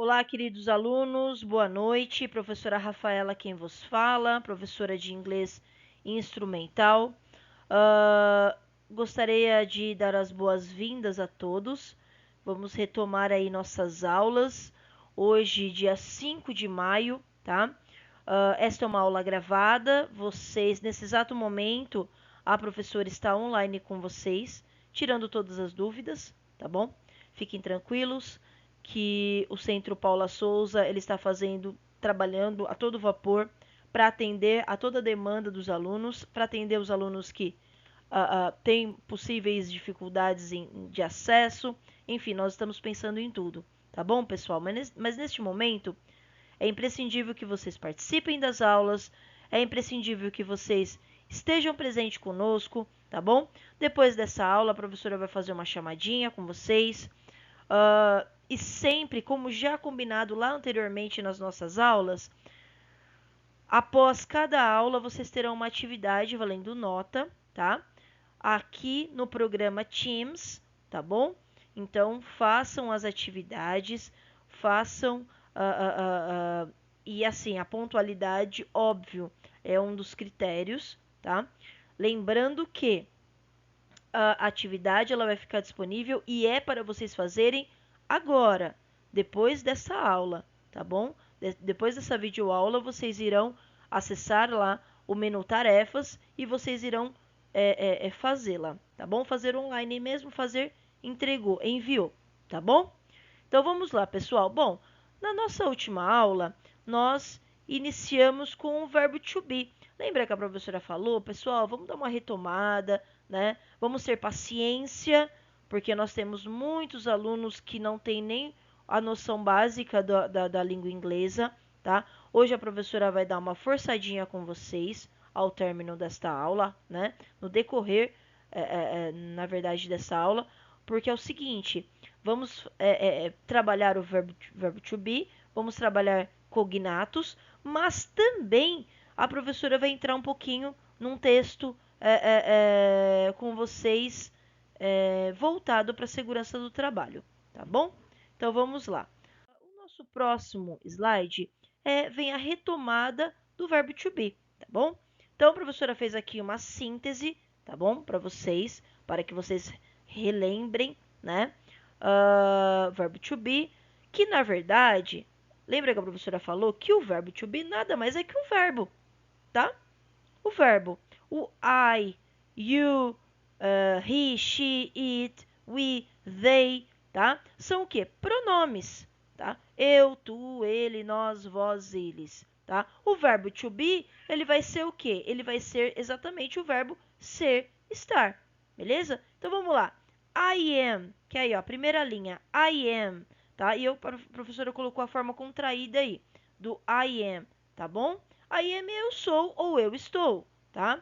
Olá, queridos alunos, boa noite. Professora Rafaela quem vos fala, professora de inglês instrumental. Gostaria de dar as boas-vindas a todos. Vamos retomar aí nossas aulas. Hoje, dia 5 de maio, tá? Esta é uma aula gravada. Vocês, nesse exato momento, a professora está online com vocês, tirando todas as dúvidas, tá bom? Fiquem tranquilos que o Centro Paula Souza ele está trabalhando a todo vapor para atender a toda a demanda dos alunos, para atender os alunos que têm possíveis dificuldades de acesso. Enfim, nós estamos pensando em tudo, tá bom, pessoal? Mas neste momento é imprescindível que vocês participem das aulas, é imprescindível que vocês estejam presentes conosco, tá bom? Depois dessa aula, a professora vai fazer uma chamadinha com vocês. E sempre, como já combinado lá anteriormente nas nossas aulas, após cada aula vocês terão uma atividade valendo nota, tá? Aqui no programa Teams, tá bom? Então façam as atividades, façam e assim a pontualidade, óbvio, é um dos critérios, tá? Lembrando que a atividade ela vai ficar disponível e é para vocês fazerem agora, depois dessa aula, tá bom? Depois dessa videoaula, vocês irão acessar lá o menu tarefas e vocês irão fazê-la, tá bom? Fazer online mesmo, fazer, entregou, enviou, tá bom? Então vamos lá, pessoal. Bom, na nossa última aula, nós iniciamos com o verbo to be. Lembra que a professora falou, pessoal, vamos dar uma retomada, né? Vamos ter paciência, porque nós temos muitos alunos que não têm nem a noção básica da língua inglesa, tá? Hoje a professora vai dar uma forçadinha com vocês ao término desta aula, né? No decorrer, na verdade, dessa aula, porque é o seguinte, vamos trabalhar o verbo to be, vamos trabalhar cognatos, mas também a professora vai entrar um pouquinho num texto com vocês voltado para a segurança do trabalho, tá bom? Então vamos lá. O nosso próximo slide vem a retomada do verbo to be, tá bom? Então a professora fez aqui uma síntese, tá bom? Para que vocês relembrem, né? Verbo to be, que na verdade, lembra que a professora falou que o verbo to be nada mais é que um verbo, tá? O verbo, o I, you, he, she, it, we, they, tá? São o quê? Pronomes, tá? Eu, tu, ele, nós, vós, eles, tá? O verbo to be, ele vai ser o quê? Ele vai ser exatamente o verbo ser, estar, beleza? Então vamos lá. I am, que aí, ó, a primeira linha, I am, tá? E a professora colocou a forma contraída aí, do I am, tá bom? I am eu sou ou eu estou, tá?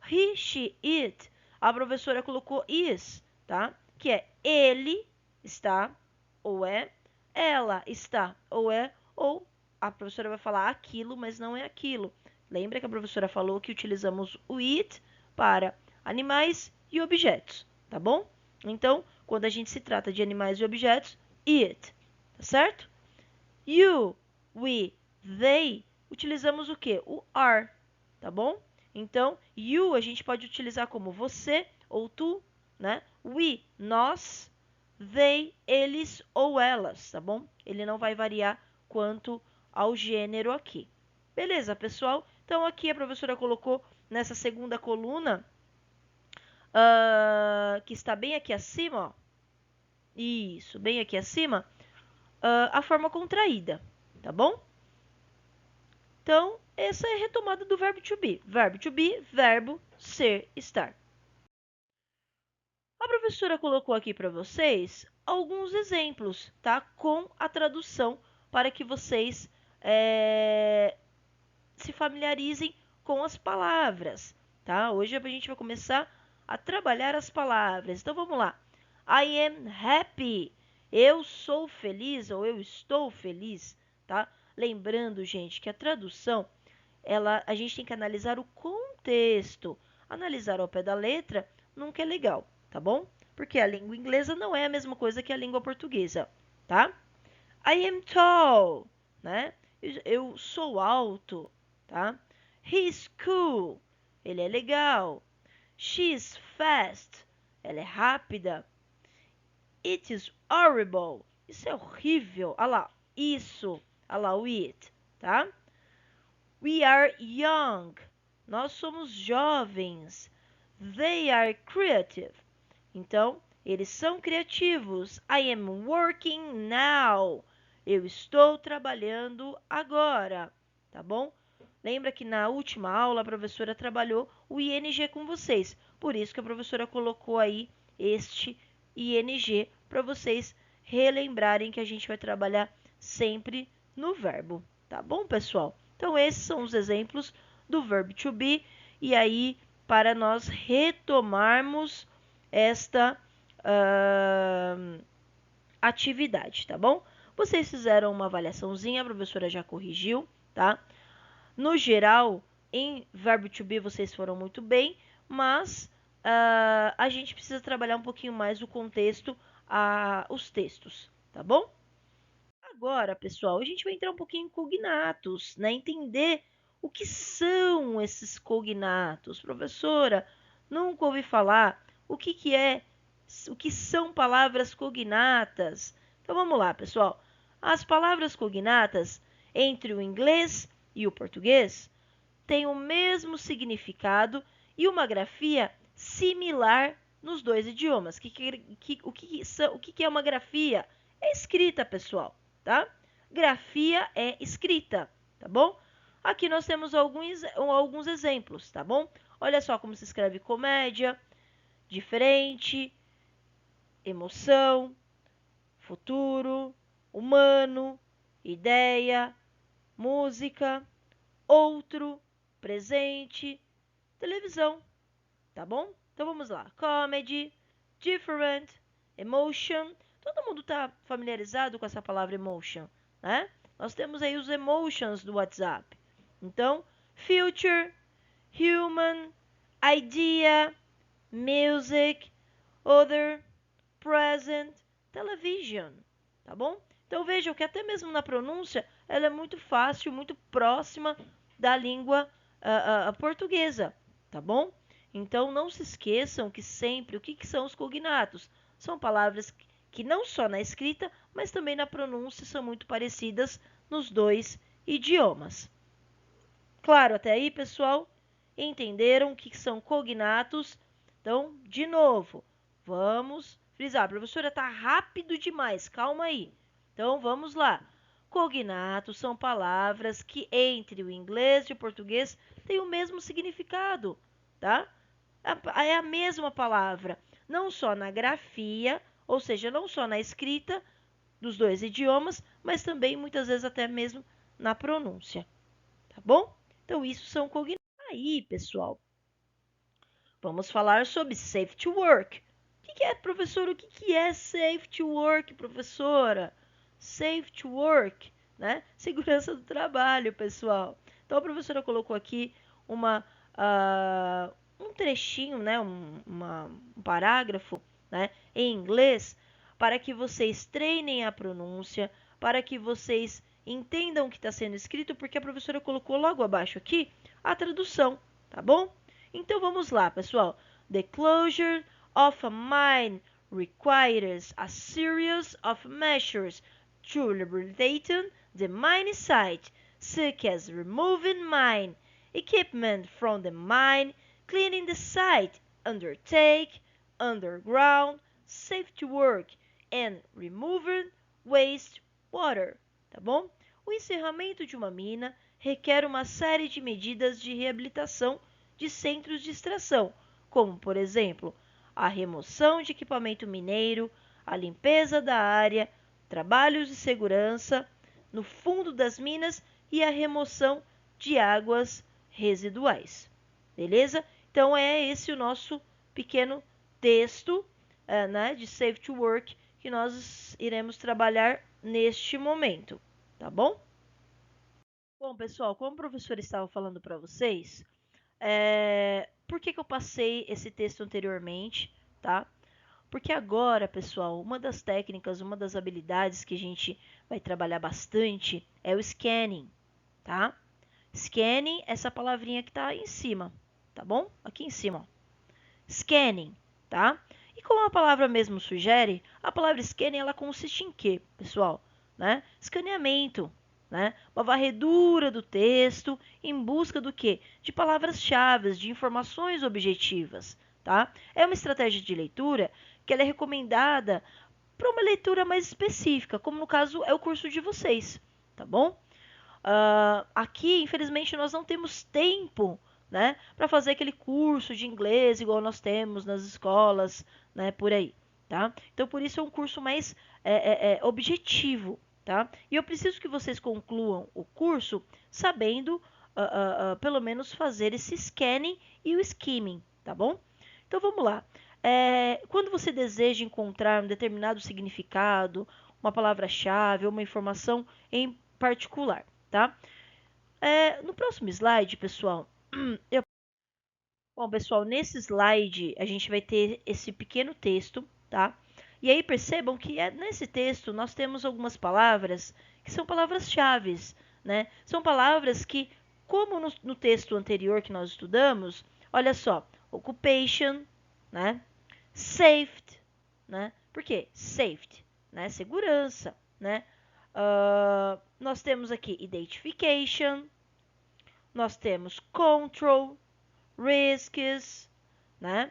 He, she, it, a professora colocou is, tá? Que é ele está ou é, ela está ou é, ou a professora vai falar aquilo, mas não é aquilo. Lembra que a professora falou que utilizamos o it para animais e objetos, tá bom? Então, quando a gente se trata de animais e objetos, it, tá certo? You, we, they, utilizamos o que? O are, tá bom? Então, you a gente pode utilizar como você ou tu, né? We, nós, they, eles ou elas, tá bom? Ele não vai variar quanto ao gênero aqui. Beleza, pessoal? Então, aqui a professora colocou nessa segunda coluna, que está bem aqui acima, ó. Isso, bem aqui acima, a forma contraída, tá bom? Então, essa é a retomada do verbo to be. Verbo to be, verbo ser, estar. A professora colocou aqui para vocês alguns exemplos, tá? Com a tradução para que vocês se familiarizem com as palavras, tá? Hoje a gente vai começar a trabalhar as palavras. Então vamos lá. I am happy. Eu sou feliz ou eu estou feliz, tá? Lembrando, gente, que a tradução, a gente tem que analisar o contexto. Analisar ao pé da letra nunca é legal, tá bom? Porque a língua inglesa não é a mesma coisa que a língua portuguesa, tá? I am tall, né? Eu sou alto, tá? He's cool, ele é legal. She's fast, ela é rápida. It is horrible, isso é horrível. Olha lá, isso, olha lá o it, tá? We are young, nós somos jovens. They are creative, então eles são criativos. I am working now, eu estou trabalhando agora, tá bom? Lembra que na última aula a professora trabalhou o ing com vocês, por isso que a professora colocou aí este ing para vocês relembrarem que a gente vai trabalhar sempre no verbo, tá bom, pessoal? Então esses são os exemplos do verbo to be, e aí para nós retomarmos esta atividade, tá bom? Vocês fizeram uma avaliaçãozinha, a professora já corrigiu, tá? No geral, em verbo to be vocês foram muito bem, mas a gente precisa trabalhar um pouquinho mais o contexto, os textos, tá bom? Agora, pessoal, a gente vai entrar um pouquinho em cognatos, né? Entender o que são esses cognatos. Professora, nunca ouvi falar. O que são palavras cognatas? Então vamos lá, pessoal. As palavras cognatas entre o inglês e o português têm o mesmo significado e uma grafia similar nos dois idiomas. O que é uma grafia? É escrita, pessoal, tá? Grafia é escrita, tá bom? Aqui nós temos alguns exemplos, tá bom? Olha só como se escreve comédia, diferente, emoção, futuro, humano, ideia, música, outro, presente, televisão, tá bom? Então vamos lá. Comedy, different, emotion. Todo mundo está familiarizado com essa palavra emotion, né? Nós temos aí os emotions do WhatsApp. Então, future, human, idea, music, other, present, television, tá bom? Então vejam que até mesmo na pronúncia ela é muito fácil, muito próxima da língua portuguesa, tá bom? Então não se esqueçam que sempre o que são os cognatos? São palavras que não só na escrita, mas também na pronúncia são muito parecidas nos dois idiomas. Claro, até aí, pessoal, entenderam o que são cognatos? Então, de novo, vamos frisar. A professora está rápido demais, calma aí. Então, vamos lá. Cognatos são palavras que entre o inglês e o português têm o mesmo significado, tá? É a mesma palavra, não só na grafia, ou seja, não só na escrita dos dois idiomas, mas também muitas vezes até mesmo na pronúncia, tá bom? Então, isso são cognatos. Aí, pessoal, vamos falar sobre safe to work. O que é, professor? O que é safe to work, professora? Safe to work, né? Segurança do trabalho, pessoal. Então, a professora colocou aqui um trechinho, né? Um parágrafo, né? Em inglês, para que vocês treinem a pronúncia, para que vocês entendam o que está sendo escrito, porque a professora colocou logo abaixo aqui a tradução, tá bom? Então vamos lá, pessoal. The closure of a mine requires a series of measures to rehabilitate the mine site, such as removing mine equipment from the mine, cleaning the site, undertake, underground, safety work, and removing waste water, tá bom? O encerramento de uma mina requer uma série de medidas de reabilitação de centros de extração, como, por exemplo, a remoção de equipamento mineiro, a limpeza da área, trabalhos de segurança no fundo das minas e a remoção de águas residuais. Beleza? Então é esse o nosso pequeno texto né, de Safe to Work que nós iremos trabalhar neste momento, tá bom? Bom, pessoal, como o professor estava falando para vocês, por que eu passei esse texto anteriormente, tá? Porque agora, pessoal, uma das técnicas, uma das habilidades que a gente vai trabalhar bastante é o scanning, tá? Scanning, essa palavrinha que tá aí em cima, tá bom? Aqui em cima, ó. Scanning, tá? E como a palavra mesmo sugere, a palavra scanning ela consiste em quê, pessoal? Né? Escaneamento, né? Uma varredura do texto em busca do quê? De palavras-chave, de informações objetivas, tá? É uma estratégia de leitura que ela é recomendada para uma leitura mais específica, como no caso é o curso de vocês, tá bom? Aqui, infelizmente, nós não temos tempo, né, para fazer aquele curso de inglês igual nós temos nas escolas, né, por aí, tá? Então, por isso é um curso mais objetivo, tá? E eu preciso que vocês concluam o curso sabendo, pelo menos, fazer esse scanning e o skimming, tá bom? Então, vamos lá. Quando você deseja encontrar um determinado significado, uma palavra-chave ou uma informação em particular, tá? No próximo slide, pessoal, bom, pessoal, nesse slide a gente vai ter esse pequeno texto, tá? E aí percebam que nesse texto nós temos algumas palavras que são palavras-chave, né? São palavras que, como no texto anterior que nós estudamos, olha só, occupation, né? Safety, né? Por quê? Safety, né? Segurança, né? Nós temos aqui identification, nós temos control, risks, né?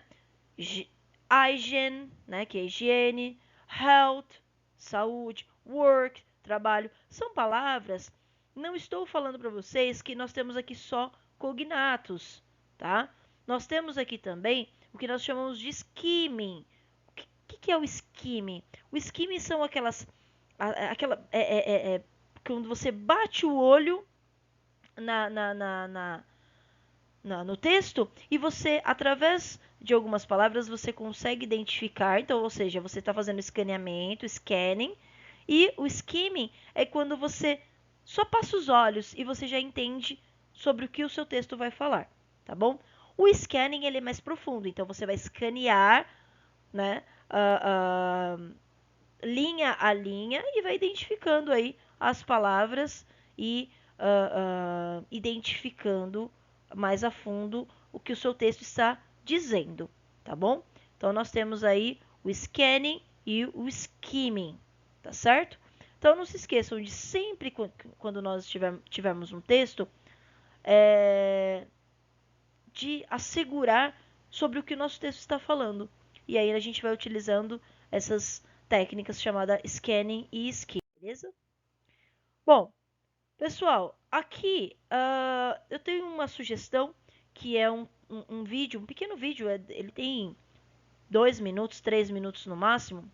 Hygiene, né? Que é higiene, health, saúde, work, trabalho. São palavras. Não estou falando para vocês que nós temos aqui só cognatos, tá? Nós temos aqui também o que nós chamamos de skimming. O que é o skimming? O skimming são quando você bate o olho no texto e você, através de algumas palavras, você consegue identificar. Então, ou seja, você está fazendo escaneamento, scanning, e o skimming é quando você só passa os olhos e você já entende sobre o que o seu texto vai falar, tá bom? O scanning ele é mais profundo, então você vai escanear, né, linha a linha e vai identificando aí as palavras e identificando mais a fundo o que o seu texto está dizendo, tá bom? Então, nós temos aí o scanning e o skimming, tá certo? Então, não se esqueçam de sempre, quando nós tivermos um texto, de assegurar sobre o que o nosso texto está falando. E aí a gente vai utilizando essas técnicas chamadas scanning e skimming, beleza? Bom, pessoal, aqui eu tenho uma sugestão que é um vídeo, um pequeno vídeo, ele tem 2 minutos, 3 minutos no máximo,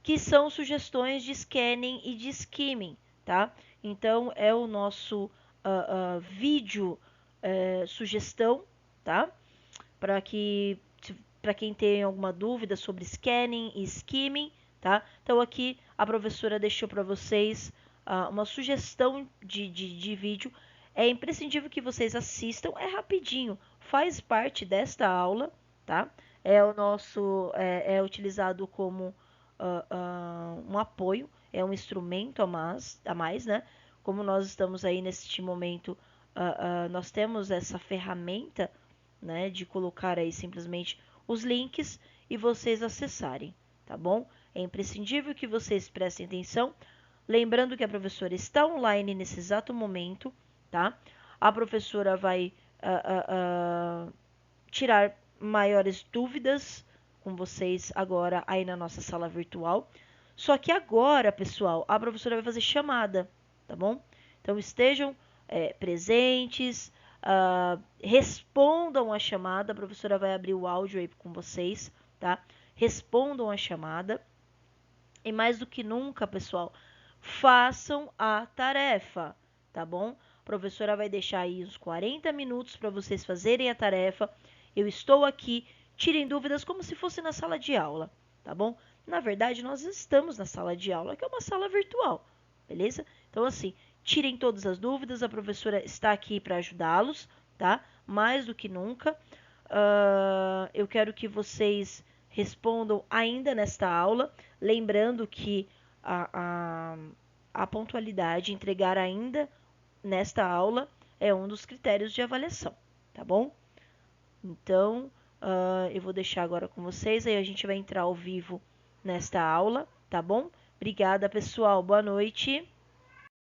que são sugestões de scanning e de skimming, tá? Então, é o nosso vídeo sugestão, tá? Para quem tem alguma dúvida sobre scanning e skimming, tá? Então, aqui a professora deixou para vocês uma sugestão de vídeo. É imprescindível que vocês assistam, é rapidinho, faz parte desta aula, tá? É utilizado como um apoio, é um instrumento a mais, né? Como nós estamos aí neste momento, nós temos essa ferramenta, né, de colocar aí simplesmente os links e vocês acessarem, tá bom? É imprescindível que vocês prestem atenção, lembrando que a professora está online nesse exato momento, tá? A professora vai tirar maiores dúvidas com vocês agora aí na nossa sala virtual. Só que agora, pessoal, a professora vai fazer chamada, tá bom? Então estejam presentes, respondam a chamada. A professora vai abrir o áudio aí com vocês, tá? Respondam a chamada. E mais do que nunca, pessoal, façam a tarefa, tá bom? A professora vai deixar aí uns 40 minutos para vocês fazerem a tarefa. Eu estou aqui, tirem dúvidas como se fosse na sala de aula, tá bom? Na verdade, nós estamos na sala de aula, que é uma sala virtual, beleza? Então, assim, tirem todas as dúvidas, a professora está aqui para ajudá-los, tá? Mais do que nunca. Eu quero que vocês respondam ainda nesta aula, lembrando que a pontualidade, entregar ainda nesta aula, é um dos critérios de avaliação, tá bom? Então, eu vou deixar agora com vocês, aí a gente vai entrar ao vivo nesta aula, tá bom? Obrigada, pessoal. Boa noite.